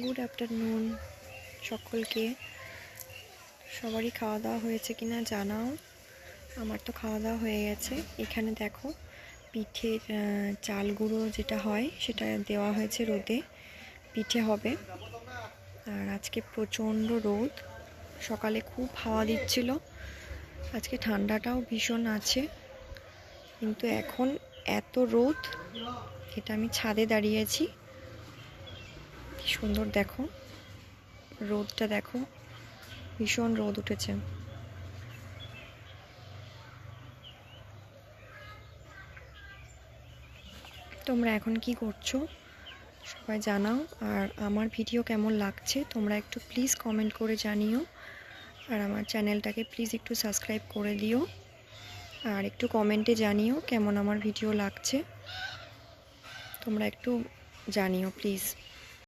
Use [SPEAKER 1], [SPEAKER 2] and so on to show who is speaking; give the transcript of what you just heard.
[SPEAKER 1] Good afternoon সকলকে। সবারই খাওয়া দাওয়া হয়েছে কিনা জানাও। আমার তো খাওয়া দাওয়া হয়ে গেছে। এখানে দেখো পিঠের চাল গুঁড়ো যেটা হয় সেটা দেওয়া হয়েছে রোদে, পিঠে হবে। আর আজকে প্রচণ্ড রোদ, সকালে খুব হাওয়া দিচ্ছিল, আজকে ঠান্ডাটাও ভীষণ আছে, কিন্তু এখন এত রোদ। এটা আমি ছাদে দাঁড়িয়েছি, কি সুন্দর দেখো রোদটা, দেখো ভীষণ রোদ উঠেছে। তোমরা এখন কি করছো সবাই জানাও, আর আমার ভিডিও কেমন লাগছে তোমরা একটু প্লিজ কমেন্ট করে জানিও। আর আমার চ্যানেলটাকে প্লিজ একটু সাবস্ক্রাইব করে দিও, আর একটু কমেন্টে জানিও কেমন আমার ভিডিও লাগছে, তোমরা একটু জানিও প্লিজ।